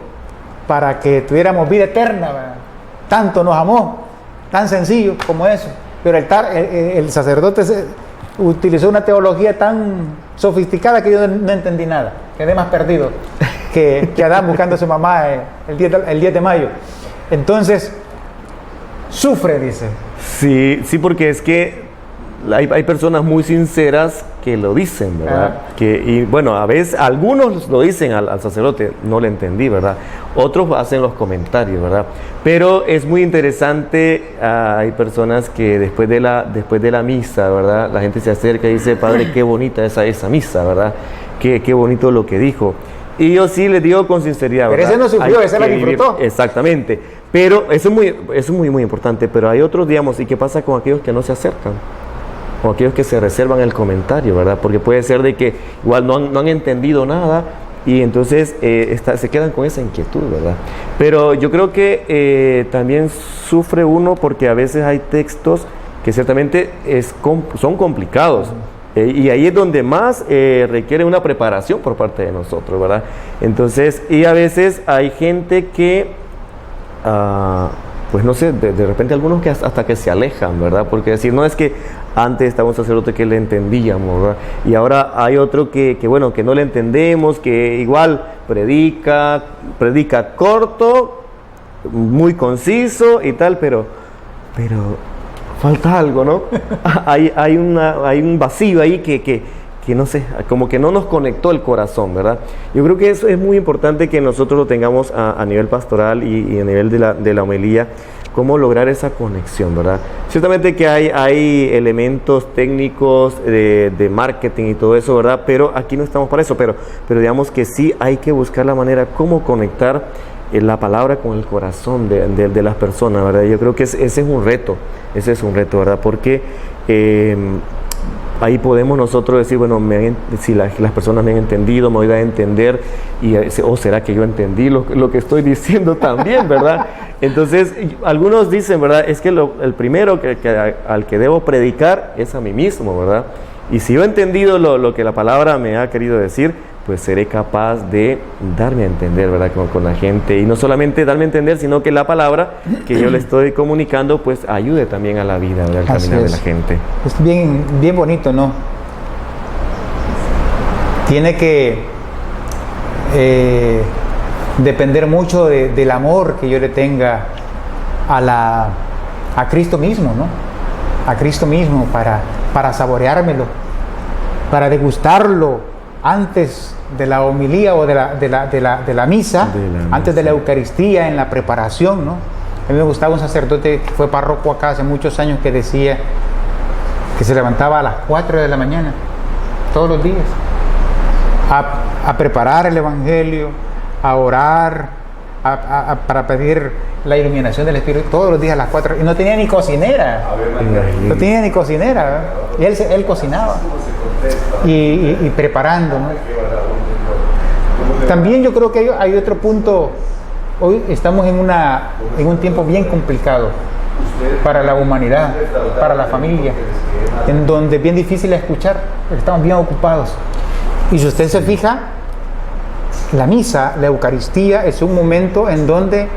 para que tuviéramos vida eterna, ¿verdad? Tanto nos amó, tan sencillo como eso. Pero el sacerdote utilizó una teología tan sofisticada que yo no entendí nada. Quedé más perdido que Adán buscando a su mamá el 10 de mayo. Entonces, sufre, dice. Sí, porque es que hay personas muy sinceras que lo dicen, ¿verdad? Y bueno, a veces algunos lo dicen al sacerdote, no le entendí, ¿verdad? Otros hacen los comentarios, ¿verdad? Pero es muy interesante, hay personas que después de la misa, ¿verdad? La gente se acerca y dice, padre, qué bonita esa misa, ¿verdad? Qué bonito lo que dijo. Y yo sí les digo con sinceridad, pero ¿verdad? ese no sufrió, ese la disfrutó. Exactamente. Pero eso es muy importante. Pero hay otros, digamos, ¿y qué pasa con aquellos que no se acercan? O aquellos que se reservan el comentario, ¿verdad? Porque puede ser de que igual no han entendido nada y entonces se quedan con esa inquietud, ¿verdad? Pero yo creo que también sufre uno porque a veces hay textos que ciertamente son complicados. Y ahí es donde más requiere una preparación por parte de nosotros, ¿verdad? Entonces, y a veces hay gente que, pues no sé, de repente algunos que hasta que se alejan, ¿verdad? Porque decir, no es que antes estaba un sacerdote que le entendíamos, ¿verdad? Y ahora hay otro que bueno, que no le entendemos, que igual predica corto, muy conciso y tal, pero falta algo, ¿no? hay un vacío ahí que no sé, como que no nos conectó el corazón, ¿verdad? Yo creo que eso es muy importante que nosotros lo tengamos a nivel pastoral y a nivel de la homilía, cómo lograr esa conexión, ¿verdad? Ciertamente que hay elementos técnicos de marketing y todo eso, ¿verdad? Pero aquí no estamos para eso, pero digamos que sí hay que buscar la manera cómo conectar la palabra con el corazón de las personas, ¿verdad? Yo creo que ese es un reto, ¿verdad? Porque ahí podemos nosotros decir, bueno, si las personas me han entendido, me voy a entender, o será que yo entendí lo que estoy diciendo también, ¿verdad? Entonces, algunos dicen, ¿verdad? Es que el primero al que debo predicar es a mí mismo, ¿verdad? Y si yo he entendido lo que la palabra me ha querido decir, pues seré capaz de darme a entender, ¿verdad? Con la gente. Y no solamente darme a entender, sino que la palabra que yo le estoy comunicando, pues ayude también a la vida, ¿verdad? Al caminar de la gente. Es bien bonito, ¿no? Tiene que depender mucho del amor que yo le tenga a Cristo mismo, ¿no? A Cristo mismo para saboreármelo, para degustarlo antes de la homilía o de la misa, antes de la Eucaristía, en la preparación, ¿no? A mí me gustaba un sacerdote que fue párroco acá hace muchos años que decía que se levantaba a las 4 de la mañana todos los días a preparar el Evangelio, a orar, para pedir la iluminación del Espíritu todos los días a las 4, y no tenía ni cocinera, ¿verdad? Y él cocinaba y preparando, ¿no? También yo creo que hay otro punto. Hoy estamos en un tiempo bien complicado para la humanidad, para la familia, en donde es bien difícil escuchar, estamos bien ocupados. Y si usted se fija, la misa, la Eucaristía, es un momento en donde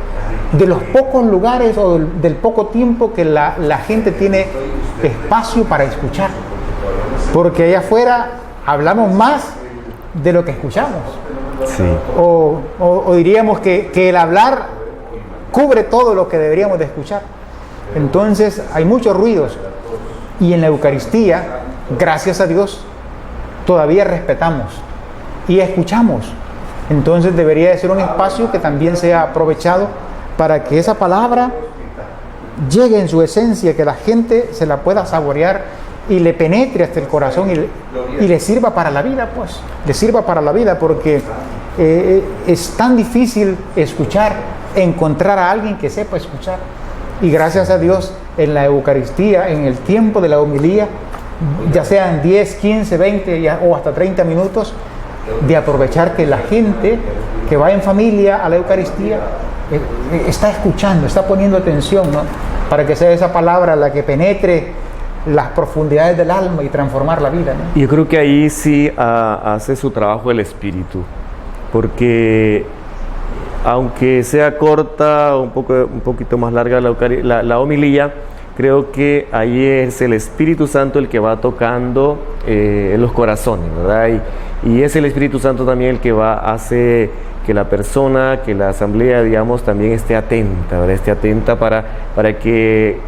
de los pocos lugares o del poco tiempo que la gente tiene espacio para escuchar, porque allá afuera hablamos más de lo que escuchamos. Sí. O diríamos que el hablar cubre todo lo que deberíamos de escuchar. Entonces hay muchos ruidos, y en la Eucaristía, gracias a Dios, todavía respetamos y escuchamos. Entonces debería de ser un espacio que también sea aprovechado para que esa palabra llegue en su esencia, que la gente se la pueda saborear y le penetre hasta el corazón y le sirva para la vida, pues. Le sirva para la vida, porque es tan difícil escuchar, encontrar a alguien que sepa escuchar. Y gracias a Dios, en la Eucaristía, en el tiempo de la homilía, ya sean 10, 15, 20 o hasta 30 minutos, de aprovechar que la gente que va en familia a la Eucaristía está escuchando, está poniendo atención, ¿no? Para que sea esa palabra la que penetre las profundidades del alma y transformar la vida, ¿no? Yo creo que ahí sí hace su trabajo el Espíritu, porque aunque sea corta, un poquito más larga la homilía, creo que ahí es el Espíritu Santo el que va tocando los corazones, ¿verdad? Y es el Espíritu Santo también el que hace que la persona, que la asamblea, digamos, también esté atenta, ¿verdad? Esté atenta para que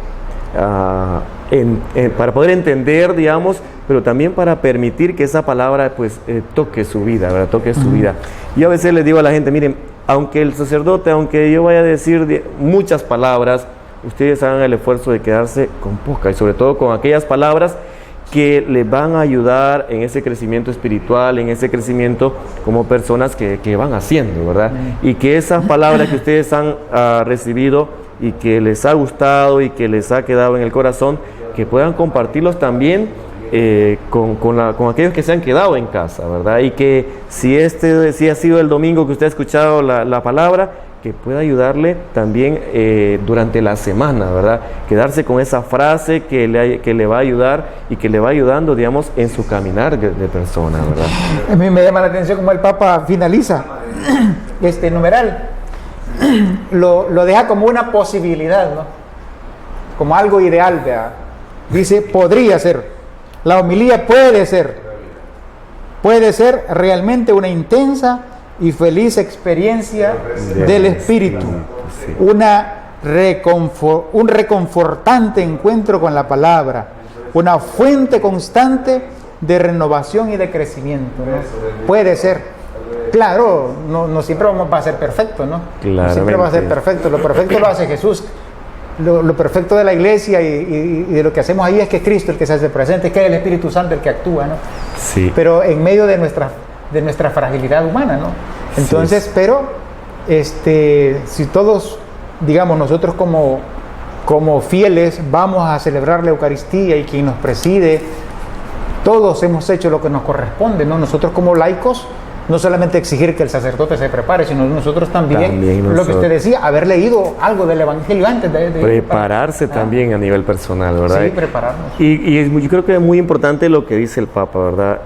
para poder entender, digamos, pero también para permitir que esa palabra pues toque su vida, ¿verdad? Toque su vida. Yo a veces les digo a la gente, miren, aunque el sacerdote, aunque yo vaya a decir muchas palabras, ustedes hagan el esfuerzo de quedarse con pocas y sobre todo con aquellas palabras que les van a ayudar en ese crecimiento espiritual, en ese crecimiento como personas que van haciendo, ¿verdad? Y que esas palabras que ustedes han recibido y que les ha gustado y que les ha quedado en el corazón, que puedan compartirlos también con aquellos que se han quedado en casa, ¿verdad? Y que si ha sido el domingo que usted ha escuchado la palabra, que pueda ayudarle también durante la semana, ¿verdad? Quedarse con esa frase que le va a ayudar y que le va ayudando, digamos, en su caminar de persona, ¿verdad? A mí me llama la atención cómo el Papa finaliza este numeral. Lo deja como una posibilidad, ¿no? Como algo ideal, ¿verdad? Dice, podría ser. La homilía puede ser realmente una intensa y feliz experiencia del Espíritu, un reconfortante encuentro con la palabra, una fuente constante de renovación y de crecimiento, ¿no? Puede ser. Claro, no siempre va a ser perfecto, ¿no? No siempre va a ser perfecto. Lo perfecto lo hace Jesús. Lo perfecto de la iglesia y de lo que hacemos ahí es que es Cristo el que se hace presente, es que es el Espíritu Santo el que actúa, ¿no? Sí. Pero en medio de nuestra fragilidad humana, ¿no? Entonces, sí. Pero si todos, digamos, nosotros como fieles vamos a celebrar la Eucaristía y quien nos preside, todos hemos hecho lo que nos corresponde, ¿no? Nosotros como laicos, no solamente exigir que el sacerdote se prepare, sino nosotros también lo que usted decía, haber leído algo del Evangelio antes de prepararse también a nivel personal, ¿verdad? Sí, prepararnos. Y yo creo que es muy importante lo que dice el Papa, ¿verdad?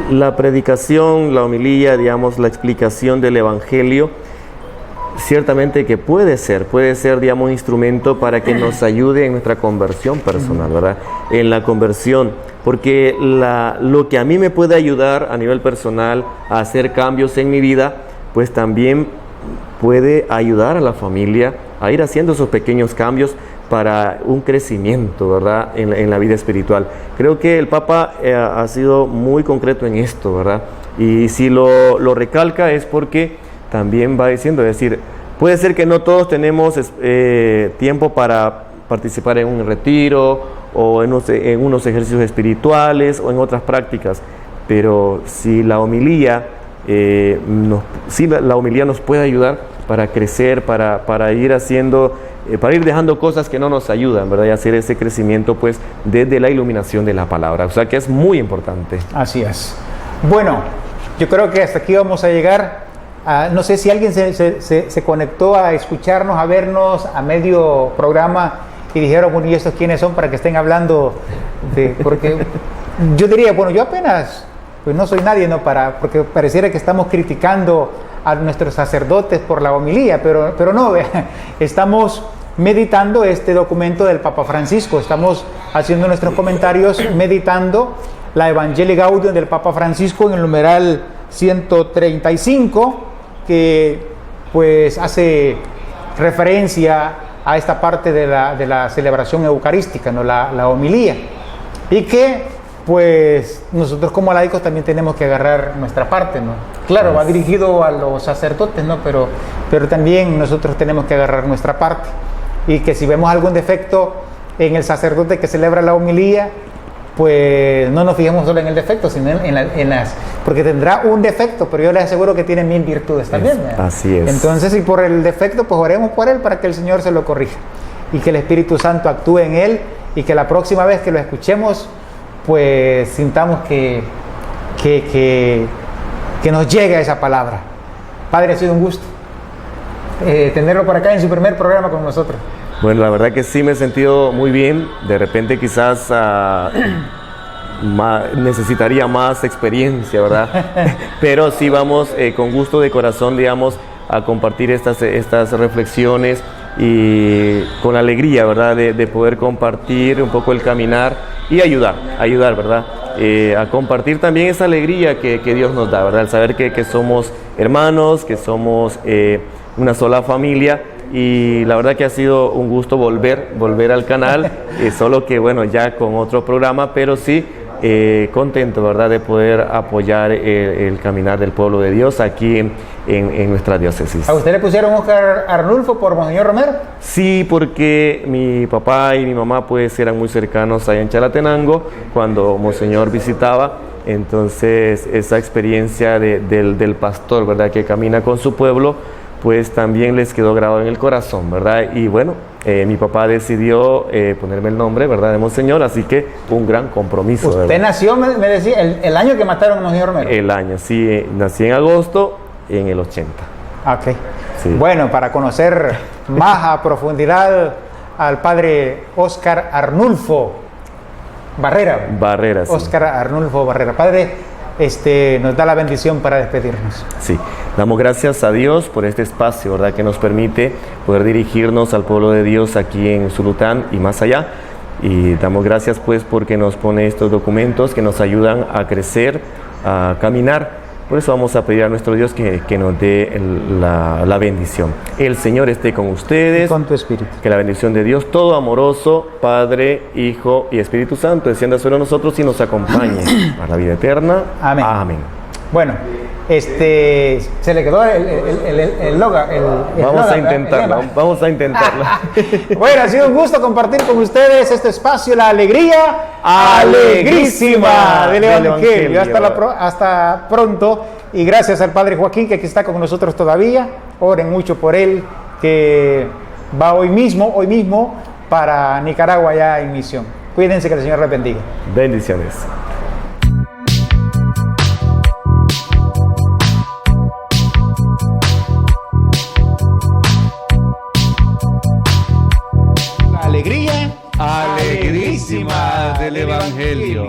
La predicación, la homilía, digamos, la explicación del Evangelio, ciertamente que puede ser, digamos, un instrumento para que nos ayude en nuestra conversión personal, ¿verdad? En la conversión, porque lo que a mí me puede ayudar a nivel personal a hacer cambios en mi vida, pues también puede ayudar a la familia a ir haciendo esos pequeños cambios para un crecimiento, ¿verdad? En la vida espiritual. Creo que el Papa ha sido muy concreto en esto, ¿verdad? Y si lo recalca es porque también va diciendo, es decir, puede ser que no todos tenemos tiempo para participar en un retiro o en unos ejercicios espirituales o en otras prácticas, pero si la homilía nos puede ayudar para crecer, para ir haciendo, para ir dejando cosas que no nos ayudan, ¿verdad? Y hacer ese crecimiento, pues, desde la iluminación de la palabra. O sea, que es muy importante. Así es. Bueno, yo creo que hasta aquí vamos a llegar. No sé si alguien se conectó a escucharnos, a vernos a medio programa y dijeron, bueno, ¿y estos quiénes son para que estén hablando porque yo diría, bueno, yo apenas, pues no soy nadie, ¿no? Porque pareciera que estamos criticando a nuestros sacerdotes por la homilía, pero no, estamos meditando este documento del Papa Francisco, estamos haciendo nuestros comentarios meditando la Evangelii Gaudium del Papa Francisco en el numeral 135, que pues hace referencia a esta parte de la celebración eucarística, ¿no? La homilía, y que pues nosotros como laicos también tenemos que agarrar nuestra parte, ¿no? Claro, va dirigido a los sacerdotes, ¿no? Pero también nosotros tenemos que agarrar nuestra parte, y que si vemos algún defecto en el sacerdote que celebra la homilía, pues no nos fijemos solo en el defecto, sino en las, porque tendrá un defecto, pero yo les aseguro que tiene 1000 virtudes también, ¿verdad? Así es. Entonces, si por el defecto, pues oremos por él para que el Señor se lo corrija y que el Espíritu Santo actúe en él, y que la próxima vez que lo escuchemos, pues sintamos que nos llegue esa palabra. Padre, ha sido un gusto tenerlo por acá en su primer programa con nosotros. Bueno, la verdad que sí me he sentido muy bien. De repente quizás necesitaría más experiencia, ¿verdad? Pero sí vamos con gusto de corazón, digamos, a compartir estas reflexiones y con alegría, ¿verdad? De poder compartir un poco el caminar y ayudar, ¿verdad? A compartir también esa alegría que Dios nos da, ¿verdad? El saber que somos hermanos, que somos una sola familia. Y la verdad que ha sido un gusto volver al canal, solo que bueno, ya con otro programa, pero sí contento, ¿verdad?, de poder apoyar el caminar del pueblo de Dios aquí en nuestra diócesis. ¿A usted le pusieron Óscar Arnulfo por Monseñor Romero? Sí, porque mi papá y mi mamá pues eran muy cercanos allá en Chalatenango cuando Monseñor visitaba. Entonces esa experiencia del pastor, ¿verdad?, que camina con su pueblo, pues también les quedó grabado en el corazón, ¿verdad? Y bueno, mi papá decidió ponerme el nombre, ¿verdad?, de Monseñor, así que un gran compromiso. Usted ¿verdad? nació, me decía, el año que mataron a Monseñor Romero. El año, sí, nací en agosto en el 80. Ok. Sí. Bueno, para conocer más a profundidad al padre Óscar Arnulfo Barrera. Barrera, sí. Óscar Arnulfo Barrera. Padre, nos da la bendición para despedirnos. Sí, damos gracias a Dios por este espacio, ¿verdad?, que nos permite poder dirigirnos al pueblo de Dios aquí en Zulután y más allá. Y damos gracias pues porque nos pone estos documentos que nos ayudan a crecer, a caminar. Por eso vamos a pedir a nuestro Dios que nos dé la bendición. El Señor esté con ustedes. Y con tu espíritu. Que la bendición de Dios, todo amoroso, Padre, Hijo y Espíritu Santo, descienda sobre nosotros y nos acompañe para la vida eterna. Amén. Amén. Bueno, se le quedó el logo. Vamos a intentarlo, vamos a intentarlo. Bueno, ha sido un gusto compartir con ustedes este espacio, la alegría alegrísima del Evangelio. Hasta pronto y gracias al Padre Joaquín que aquí está con nosotros todavía. Oren mucho por él, que va hoy mismo para Nicaragua ya en misión. Cuídense, que el Señor les bendiga. Bendiciones. Alegría Alegrísima del Evangelio.